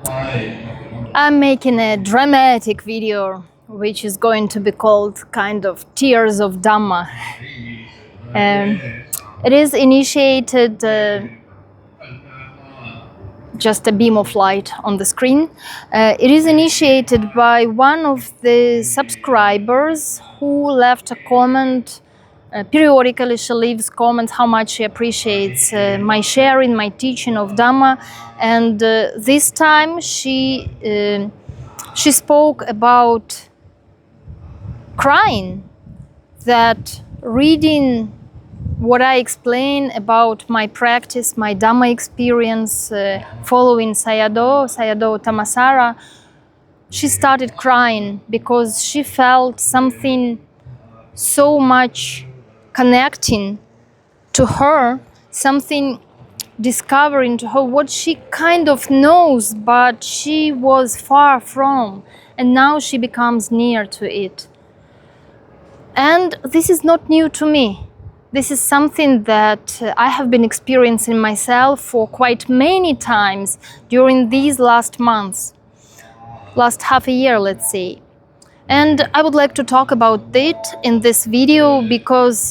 I'm making a dramatic video which is going to be called kind of Tears of Dhamma. It is initiated, just a beam of light on the screen. It is initiated by one of the subscribers who left a comment. Periodically she leaves comments how much she appreciates my sharing, my teaching of Dhamma, and this time she spoke about crying, that reading what I explain about my practice, my Dhamma experience following Sayadaw Tamasara, she started crying because she felt something so much connecting to her, something discovering to her what she kind of knows, but she was far from, and now she becomes near to it. And this is not new to me. This is something that I have been experiencing myself for quite many times during these last months, last half a year, let's say. And I would like to talk about it in this video because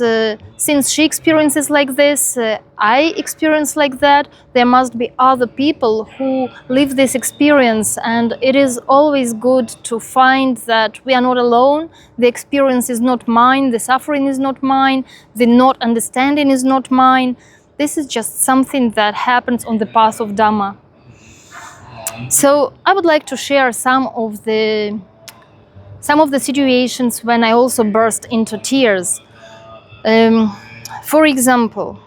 since she experiences like this, I experience like that, there must be other people who live this experience, and it is always good to find that we are not alone, the experience is not mine, the suffering is not mine, the not understanding is not mine. This is just something that happens on the path of Dhamma. So I would like to share some of the situations when I also burst into tears. For example,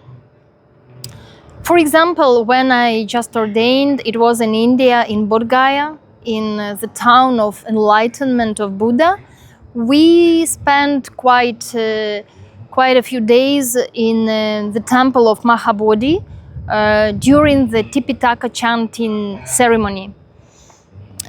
when I just ordained, it was in India, in Bodh Gaya, in the town of enlightenment of Buddha. We spent quite a few days in the temple of Mahabodhi during the Tipitaka chanting ceremony.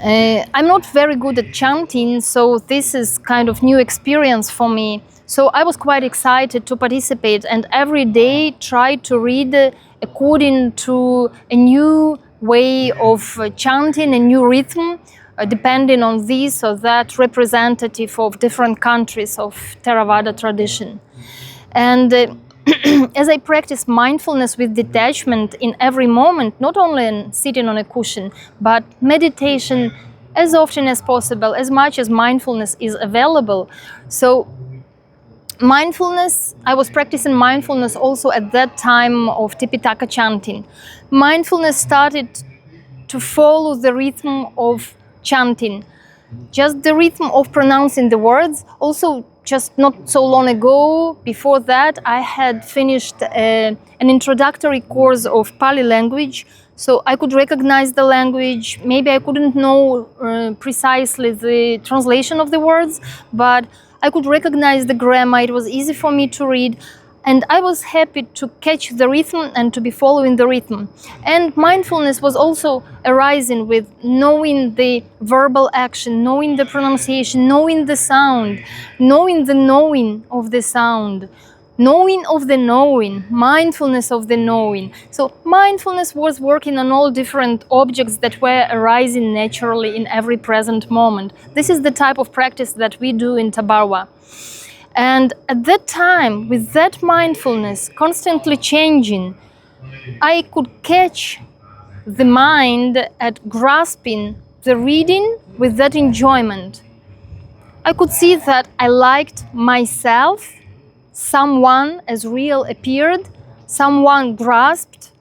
I'm not very good at chanting, so this is kind of new experience for me. So I was quite excited to participate, and every day try to read according to a new way of chanting, a new rhythm, depending on this or that representative of different countries of Theravada tradition. And as I practice mindfulness with detachment in every moment, not only in sitting on a cushion, but meditation as often as possible, as much as mindfulness is available. So mindfulness, I was practicing mindfulness also at that time of Tipitaka chanting. Mindfulness started to follow the rhythm of chanting, just the rhythm of pronouncing the words. Also, just not so long ago, before that, I had finished an introductory course of Pali language, so I could recognize the language. Maybe I couldn't know precisely the translation of the words, but I could recognize the grammar. It was easy for me to read, and I was happy to catch the rhythm and to be following the rhythm. And mindfulness was also arising with knowing the verbal action, knowing the pronunciation, knowing the sound, knowing the knowing of the sound, knowing of the knowing, mindfulness of the knowing. So mindfulness was working on all different objects that were arising naturally in every present moment. This is the type of practice that we do in Tabarwa. And at that time, with that mindfulness constantly changing, I could catch the mind at grasping the reading with that enjoyment. I could see that I liked myself, someone as real appeared, someone grasped,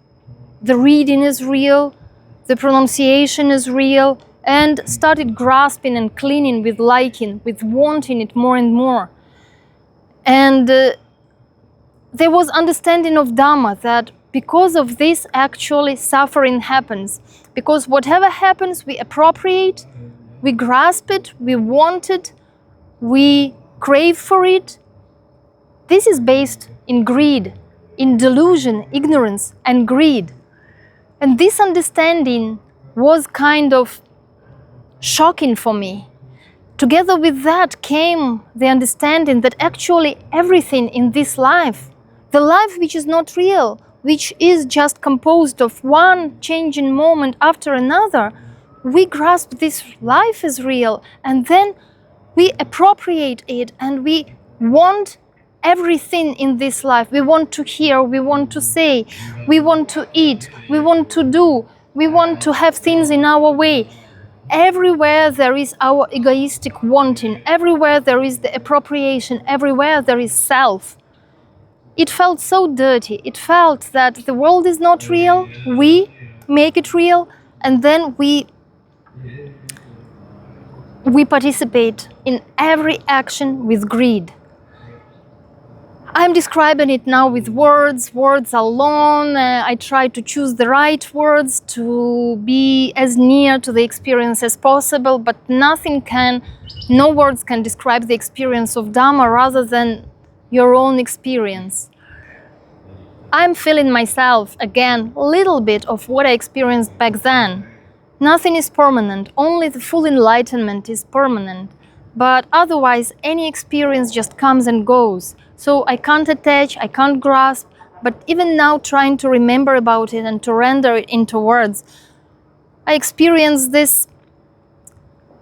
the reading is real, the pronunciation is real, and started grasping and clinging with liking, with wanting it more and more. And there was understanding of Dhamma, that because of this actually suffering happens. Because whatever happens, we appropriate, we grasp it, we want it, we crave for it. This is based in greed, in delusion, ignorance and greed. And this understanding was kind of shocking for me. Together with that came the understanding that actually everything in this life, the life which is not real, which is just composed of one changing moment after another, we grasp this life is real, and then we appropriate it, and we want everything in this life. We want to hear, we want to say, we want to eat, we want to do, we want to have things in our way. Everywhere there is our egoistic wanting, everywhere there is the appropriation, everywhere there is self. It felt so dirty. It felt that the world is not real, we make it real, and then we participate in every action with greed. I'm describing it now with words alone. I try to choose the right words to be as near to the experience as possible, but no words can describe the experience of Dhamma rather than your own experience. I'm feeling myself again a little bit of what I experienced back then. Nothing is permanent, only the full enlightenment is permanent. But otherwise, any experience just comes and goes. So I can't attach, I can't grasp, but even now trying to remember about it and to render it into words, I experience this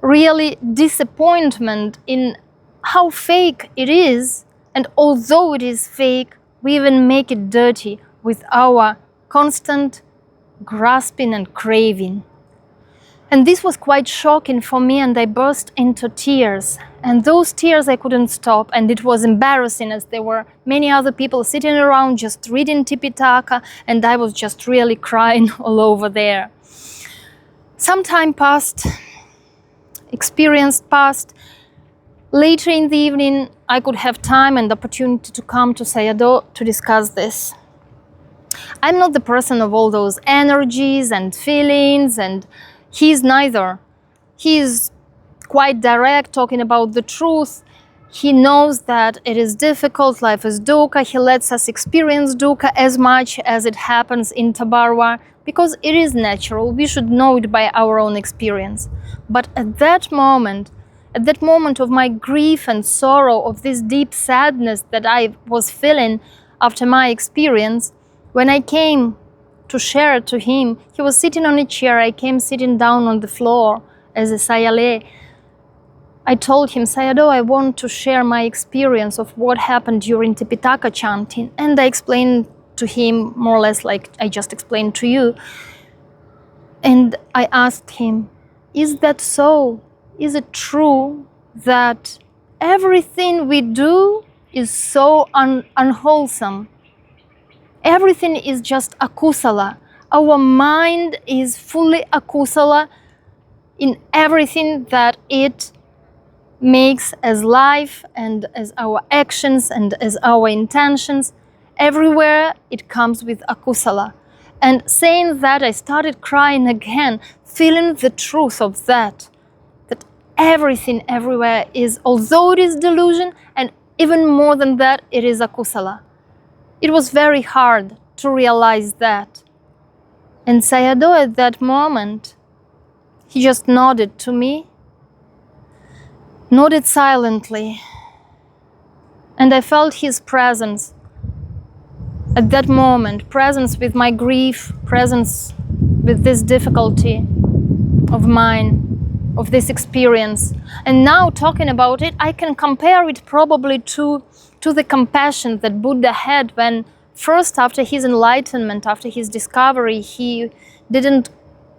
really disappointment in how fake it is, and although it is fake, we even make it dirty with our constant grasping and craving. And this was quite shocking for me, and I burst into tears. And those tears I couldn't stop, and it was embarrassing as there were many other people sitting around just reading Tipitaka, and I was just really crying all over there. Some time passed, experience passed. Later in the evening, I could have time and opportunity to come to Sayadaw to discuss this. I'm not the person of all those energies and feelings, and he's neither. He's quite direct, talking about the truth. He knows that it is difficult, life is dukkha. He lets us experience dukkha as much as it happens in Tabarwa, because it is natural. We should know it by our own experience. But at that moment of my grief and sorrow, of this deep sadness that I was feeling after my experience, when I came to share it to him, he was sitting on a chair, I came sitting down on the floor as a Sayale. I told him, Sayadaw, I want to share my experience of what happened during Tipitaka chanting. And I explained to him more or less like I just explained to you. And I asked him, is that so? Is it true that everything we do is so unwholesome? Everything is just akusala. Our mind is fully akusala in everything that it makes as life and as our actions and as our intentions. Everywhere it comes with akusala. And saying that, I started crying again, feeling the truth of that everything everywhere is, although it is delusion, and even more than that, it is akusala. It was very hard to realize that. And Sayadaw at that moment, he just nodded to me, nodded silently, and I felt his presence at that moment, presence with my grief, presence with this difficulty of mine, of this experience. And now talking about it, I can compare it probably to the compassion that Buddha had when first, after his enlightenment, after his discovery, he didn't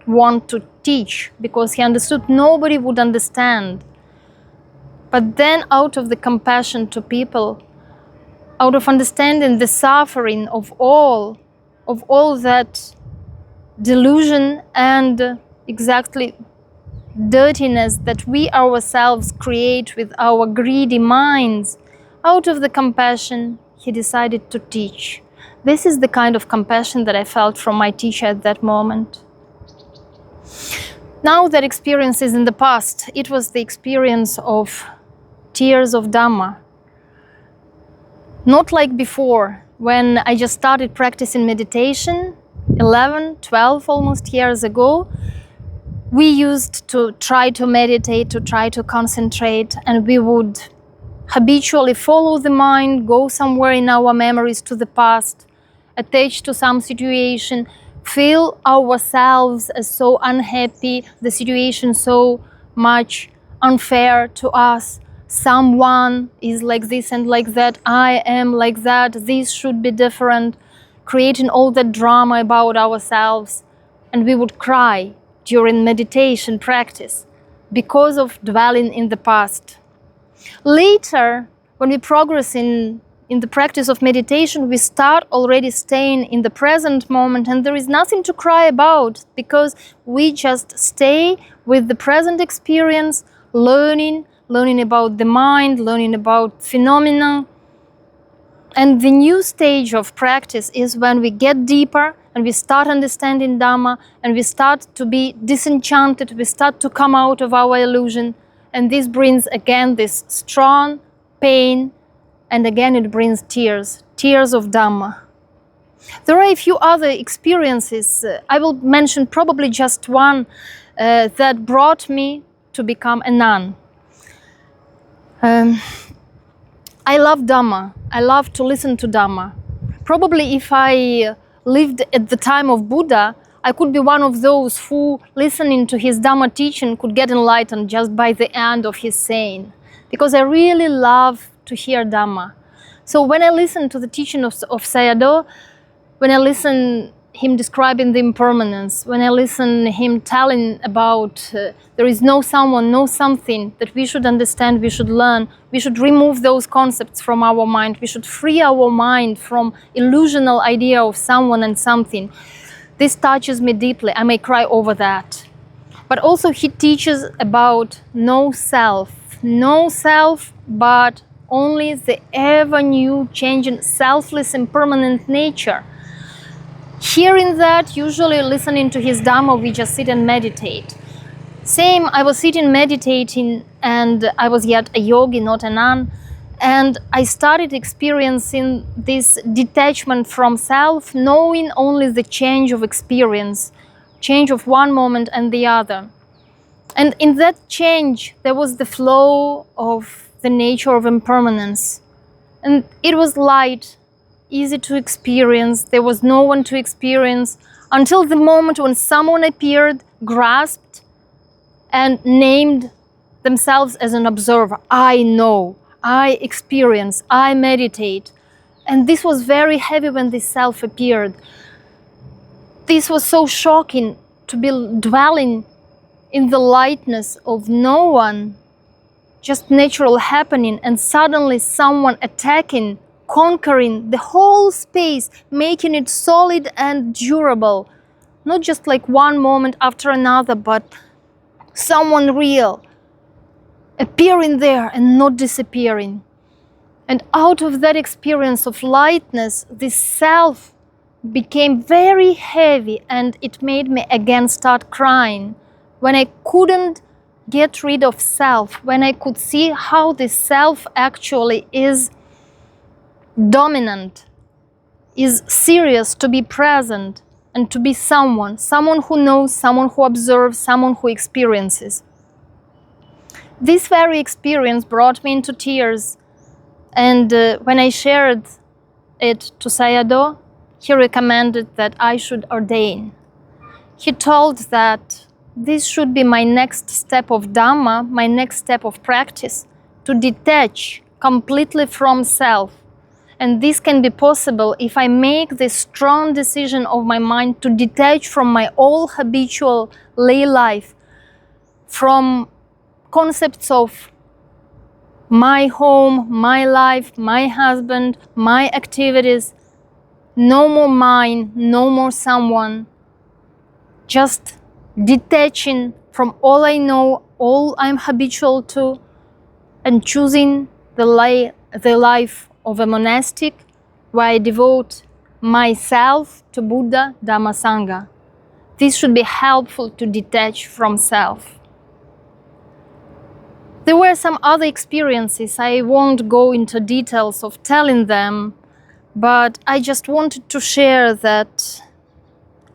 want to teach because he understood nobody would understand. But then out of the compassion to people, out of understanding the suffering of all that delusion and exactly dirtiness that we ourselves create with our greedy minds, out of the compassion, he decided to teach. This is the kind of compassion that I felt from my teacher at that moment. Now that experience is in the past. It was the experience of tears of Dhamma. Not like before, when I just started practicing meditation 11, 12 almost years ago. We used to try to meditate, to try to concentrate, and we would habitually follow the mind, go somewhere in our memories to the past, attach to some situation, feel ourselves as so unhappy, the situation so much unfair to us. Someone is like this and like that, I am like that, this should be different, creating all that drama about ourselves. And we would cry during meditation practice because of dwelling in the past. Later, when we progress in the practice of meditation, we start already staying in the present moment, and there is nothing to cry about because we just stay with the present experience, learning about the mind, learning about phenomena. And the new stage of practice is when we get deeper and we start understanding Dhamma and we start to be disenchanted, we start to come out of our illusion. And this brings again this strong pain, and again it brings tears of Dhamma. There are a few other experiences. I will mention probably just one that brought me to become a nun. I love Dhamma. I love to listen to Dhamma. Probably if I lived at the time of Buddha, I could be one of those who, listening to his Dhamma teaching, could get enlightened just by the end of his saying. Because I really love to hear Dhamma. So when I listen to the teaching of Sayadaw, when I listen him describing the impermanence, when I listen him telling about there is no someone, no something that we should understand, we should learn, we should remove those concepts from our mind, we should free our mind from illusional idea of someone and something. This touches me deeply. I may cry over that. But also he teaches about no self, but only the ever new changing, selfless, impermanent nature. Hearing that, usually listening to his Dhamma, we just sit and meditate. Same, I was sitting meditating, and I was yet a yogi, not a nun, and I started experiencing this detachment from self, knowing only the change of experience, change of one moment and the other. And in that change, there was the flow of the nature of impermanence. And it was light, easy to experience, there was no one to experience, until the moment when someone appeared, grasped, and named themselves as an observer. I know, I experience, I meditate. And this was very heavy when this self appeared. This was so shocking to be dwelling in the lightness of no one, just natural happening, and suddenly someone attacking, conquering the whole space, making it solid and durable. Not just like one moment after another, but someone real, appearing there and not disappearing. And out of that experience of lightness, this self became very heavy, and it made me again start crying. When I couldn't get rid of self, when I could see how this self actually is dominant, is serious to be present and to be someone who knows, someone who observes, someone who experiences. This very experience brought me into tears, and when I shared it to Sayadaw, he recommended that I should ordain. He told that this should be my next step of Dhamma, my next step of practice, to detach completely from self. And this can be possible if I make this strong decision of my mind to detach from my all habitual lay life, from concepts of my home, my life, my husband, my activities. No more mine, no more someone. Just detaching from all I know, all I'm habitual to, and choosing the life of a monastic where I devote myself to Buddha, Dhamma, Sangha. This should be helpful to detach from self. There were some other experiences. I won't go into details of telling them, but I just wanted to share that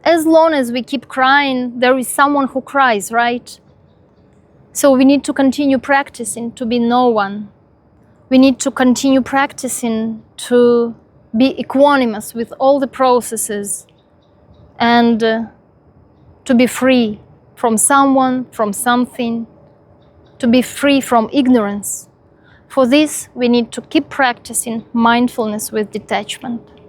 as long as we keep crying, there is someone who cries, right? So we need to continue practicing to be no one. We need to continue practicing to be equanimous with all the processes and to be free from someone, from something, to be free from ignorance. For this, we need to keep practicing mindfulness with detachment.